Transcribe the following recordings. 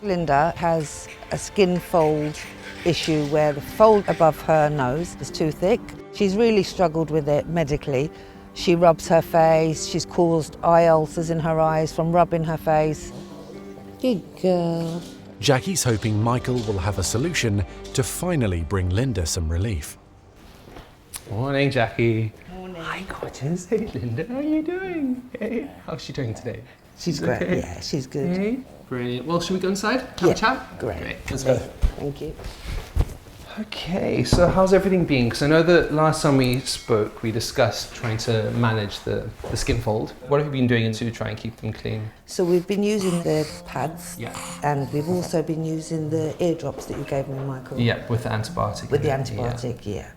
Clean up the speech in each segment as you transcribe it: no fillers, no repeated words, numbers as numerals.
Linda has a skin fold issue where the fold above her nose is too thick. She's really struggled with it medically. She rubs her face, she's caused eye ulcers in her eyes from rubbing her face. Good girl. Jackie's hoping Michael will have a solution to finally bring Linda some relief. Morning, Jackie. Morning. Hi, gorgeous. Hey, Linda, how are you doing? Hey, how's she doing today? She's great, okay? Yeah, she's good. Hey, brilliant. Well, should we go inside, have a chat? Great. Let's go. Thank you. Okay, so how's everything been? Because I know that last time we spoke, we discussed trying to manage the skin fold. What have you been doing to try and keep them clean? So we've been using the pads, Yeah. and we've also been using the eardrops that you gave me, Michael. Yeah, with the antibiotic. With the antibiotic, yeah.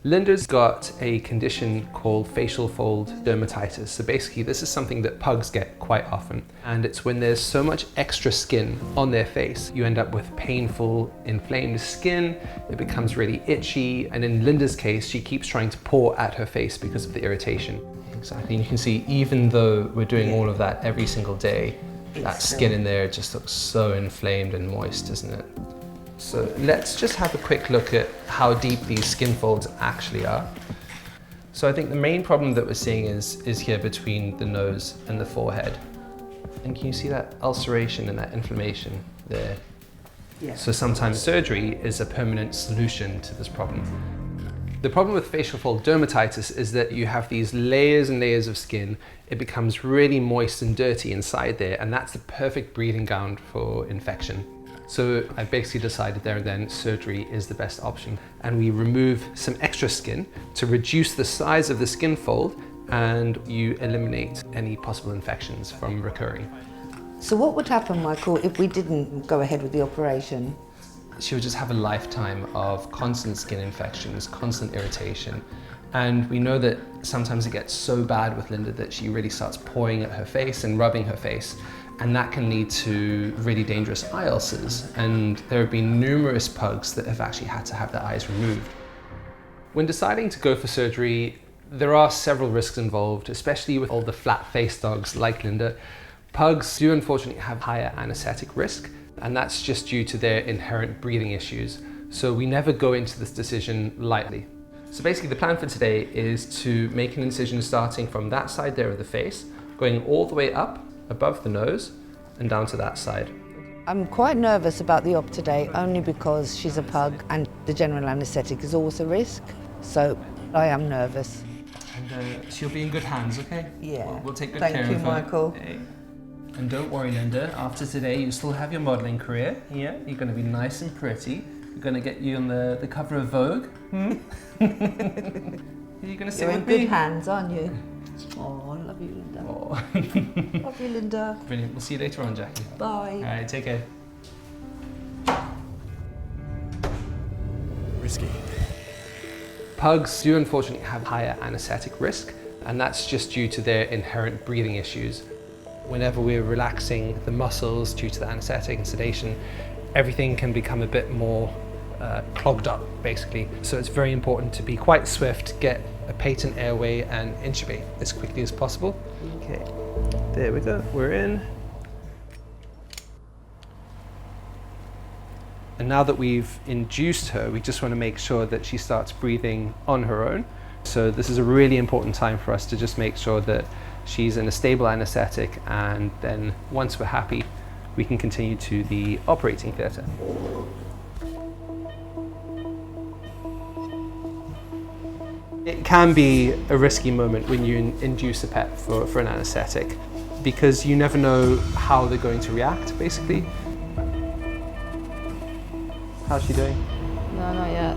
Linda's got a condition called facial fold dermatitis. So basically this is something that pugs get quite often. And it's when there's so much extra skin on their face, you end up with painful, inflamed skin. It becomes really itchy. And in Linda's case, she keeps trying to paw at her face because of the irritation. Exactly, and you can see even though we're doing all of that every single day, that skin in there just looks so inflamed and moist, doesn't it? So let's just have a quick look at how deep these skin folds actually are. So I think the main problem that we're seeing is here between the nose and the forehead. And can you see that ulceration and that inflammation there? Yeah. So sometimes surgery is a permanent solution to this problem. The problem with facial fold dermatitis is that you have these layers and layers of skin. It becomes really moist and dirty inside there, and that's the perfect breeding ground for infection. So I basically decided there and then surgery is the best option. And we remove some extra skin to reduce the size of the skin fold, and you eliminate any possible infections from recurring. So what would happen, Michael, if we didn't go ahead with the operation? She would just have a lifetime of constant skin infections, constant irritation. And we know that sometimes it gets so bad with Linda that she really starts pawing at her face and rubbing her face. And that can lead to really dangerous eye ulcers. And there have been numerous pugs that have actually had to have their eyes removed. When deciding to go for surgery, there are several risks involved, especially with all the flat-faced dogs like Linda. Pugs do unfortunately have higher anesthetic risk, and that's just due to their inherent breathing issues. So we never go into this decision lightly. So basically the plan for today is to make an incision starting from that side there of the face, going all the way up above the nose and down to that side. I'm quite nervous about the op today, only because she's a pug and the general anaesthetic is always a risk, so I am nervous. And she'll be in good hands, okay? Yeah. We'll take good care of her. Thank you, Michael. Hey. And don't worry, Linda, after today you still have your modelling career. Yeah, you're going to be nice and pretty. We're going to get you on the cover of Vogue. Are you going to sit You're in with me? good hands, aren't you? Oh, I love you, Linda. Oh. Love you, Linda. Brilliant. We'll see you later on, Jackie. Bye. All right, take care. Risky. Pugs do unfortunately have higher anesthetic risk, and that's just due to their inherent breathing issues. Whenever we're relaxing the muscles due to the anesthetic and sedation, everything can become a bit more clogged up, basically. So it's very important to be quite swift, get a patent airway and intubate as quickly as possible. Okay, there we go, we're in. And now that we've induced her, we just want to make sure that she starts breathing on her own. So this is a really important time for us to just make sure that she's in a stable anesthetic, and then once we're happy, we can continue to the operating theatre. It can be a risky moment when you induce a pet for an anesthetic, because you never know how they're going to react, basically. How's she doing? No, not yet.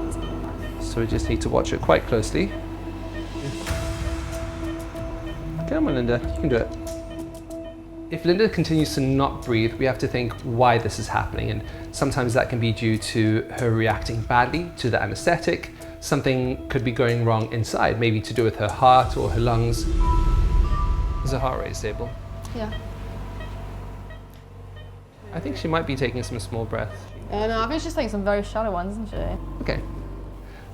So we just need to watch her quite closely. Come on, Linda, you can do it. If Linda continues to not breathe, we have to think why this is happening, and sometimes that can be due to her reacting badly to the anesthetic. Something could be going wrong inside, maybe to do with her heart or her lungs. Is her heart rate stable? Yeah. I think she might be taking some small breaths. No, I think she's taking some very shallow ones, isn't she? Okay.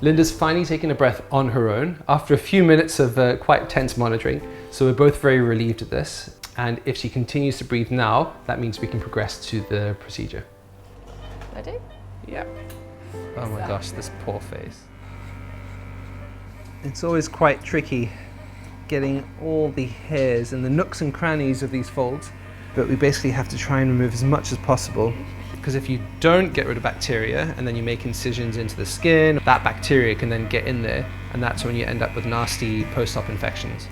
Linda's finally taken a breath on her own after a few minutes of quite tense monitoring, so we're both very relieved at this. And if she continues to breathe now, that means we can progress to the procedure. Ready? Yeah. Oh my gosh, this poor face. It's always quite tricky getting all the hairs and the nooks and crannies of these folds, but we basically have to try and remove as much as possible, because if you don't get rid of bacteria and then you make incisions into the skin, that bacteria can then get in there, and that's when you end up with nasty post-op infections.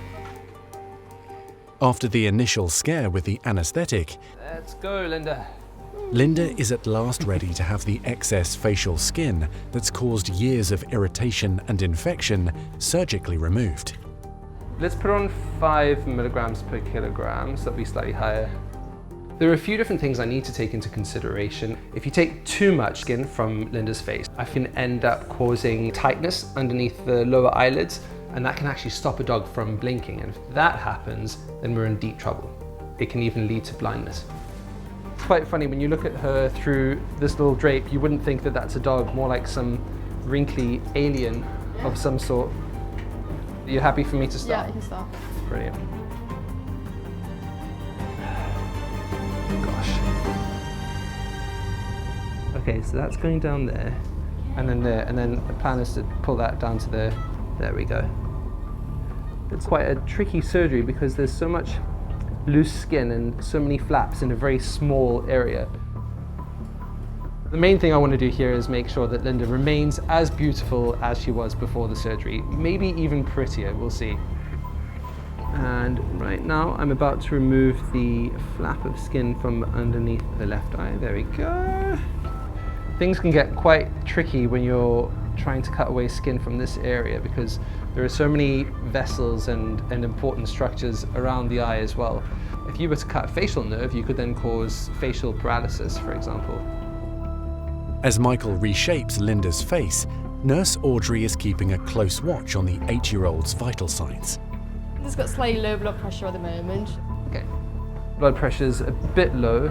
After the initial scare with the anaesthetic, Let's go, Linda. Linda is at last ready to have the excess facial skin that's caused years of irritation and infection surgically removed. Let's put on 5 milligrams per kilogram, so that'll be slightly higher. There are a few different things I need to take into consideration. If you take too much skin from Linda's face, I can end up causing tightness underneath the lower eyelids, and that can actually stop a dog from blinking. And if that happens, then we're in deep trouble. It can even lead to blindness. It's quite funny, when you look at her through this little drape, you wouldn't think that that's a dog, more like some wrinkly alien of some sort. Are you happy for me to start? Yeah, you can start. Brilliant. Gosh. Okay, so that's going down there, and then there, and then the plan is to pull that down to there. There we go. It's quite a tricky surgery because there's so much loose skin and so many flaps in a very small area. The main thing I want to do here is make sure that Linda remains as beautiful as she was before the surgery, maybe even prettier, we'll see. And right now I'm about to remove the flap of skin from underneath the left eye. There we go. Things can get quite tricky when you're trying to cut away skin from this area because there are so many vessels and important structures around the eye as well. If you were to cut a facial nerve, you could then cause facial paralysis, for example. As Michael reshapes Linda's face, Nurse Audrey is keeping a close watch on the 8-year-old's vital signs. She's got slightly low blood pressure at the moment. Okay. Blood pressure's a bit low,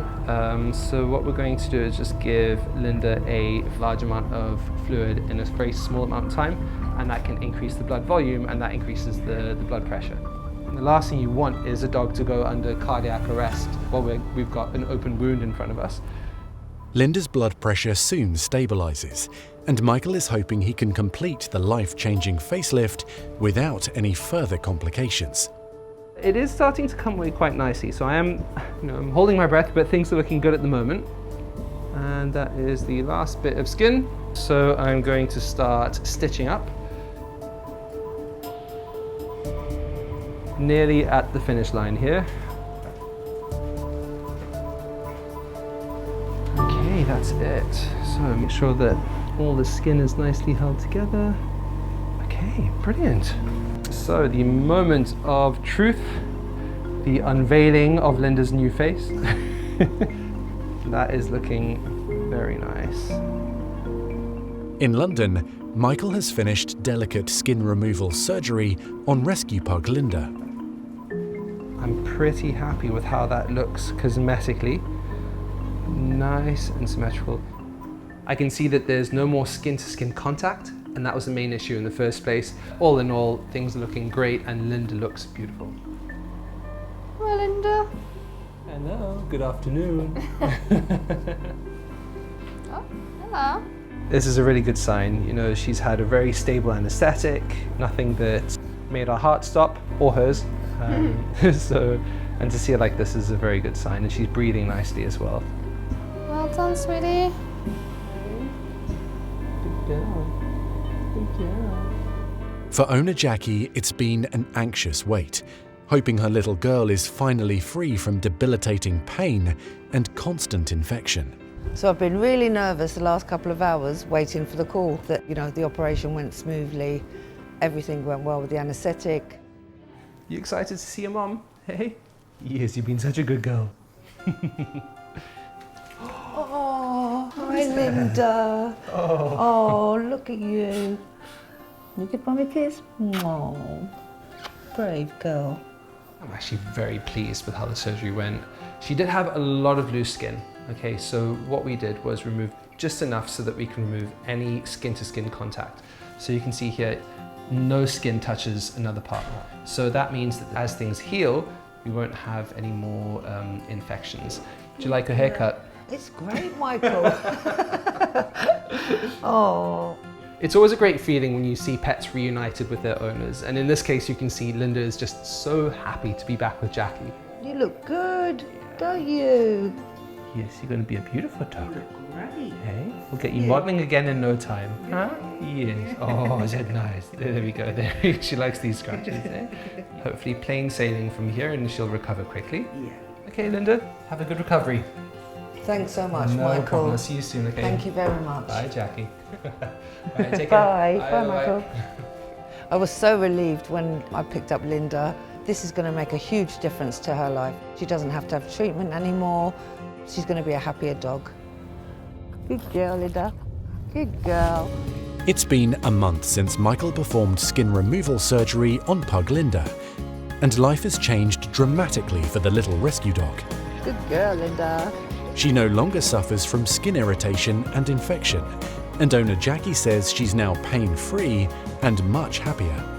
so what we're going to do is just give Linda a large amount of fluid in a very small amount of time, and that can increase the blood volume, and that increases the blood pressure. And the last thing you want is a dog to go under cardiac arrest while we've got an open wound in front of us. Linda's blood pressure soon stabilises, and Michael is hoping he can complete the life-changing facelift without any further complications. It is starting to come away quite nicely, so I'm holding my breath, but things are looking good at the moment. And that is the last bit of skin. So I'm going to start stitching up. Nearly at the finish line here. Okay, that's it. So make sure that all the skin is nicely held together. Okay, brilliant. So the moment of truth, the unveiling of Linda's new face. That is looking very nice. In London, Michael has finished delicate skin removal surgery on rescue pug Linda. I'm pretty happy with how that looks cosmetically. Nice and symmetrical. I can see that there's no more skin-to-skin contact, and that was the main issue in the first place. All in all, things are looking great, and Linda looks beautiful. Well, Linda. Hello, good afternoon. Oh, hello. This is a really good sign. You know, she's had a very stable anesthetic, nothing that made our heart stop, or hers. And to see her like this is a very good sign, and she's breathing nicely as well. Well done, sweetie. For owner Jackie, it's been an anxious wait, hoping her little girl is finally free from debilitating pain and constant infection. So I've been really nervous the last couple of hours waiting for the call that, the operation went smoothly, everything went well with the anaesthetic. You excited to see your mom? Hey? Yes, you've been such a good girl. Oh, hi Linda. Oh, look at you. You give Mummy a kiss? Oh, brave girl. I'm actually very pleased with how the surgery went. She did have a lot of loose skin. Okay, so what we did was remove just enough so that we can remove any skin-to-skin contact. So you can see here, no skin touches another part. So that means that as things heal, we won't have any more infections. Do you like her haircut? It's great, Michael. Oh. It's always a great feeling when you see pets reunited with their owners, and in this case you can see Linda is just so happy to be back with Jackie. You look good, don't you? Yes, you're going to be a beautiful dog. You look great. Hey, we'll get you modelling again in no time. Huh? Yes. Oh, is that nice? There we go. There. She likes these scratches. Eh? Hopefully plain sailing from here and she'll recover quickly. Yeah. Okay, Linda, have a good recovery. Thanks so much, No Michael. problem. I'll see you soon, okay? Thank you very much. Bye, Jackie. Right, take Bye. care. Bye, Michael. I was so relieved when I picked up Linda. This is going to make a huge difference to her life. She doesn't have to have treatment anymore. She's going to be a happier dog. Good girl, Linda. Good girl. It's been a month since Michael performed skin removal surgery on pug Linda, and life has changed dramatically for the little rescue dog. Good girl, Linda. She no longer suffers from skin irritation and infection, and owner Jackie says she's now pain-free and much happier.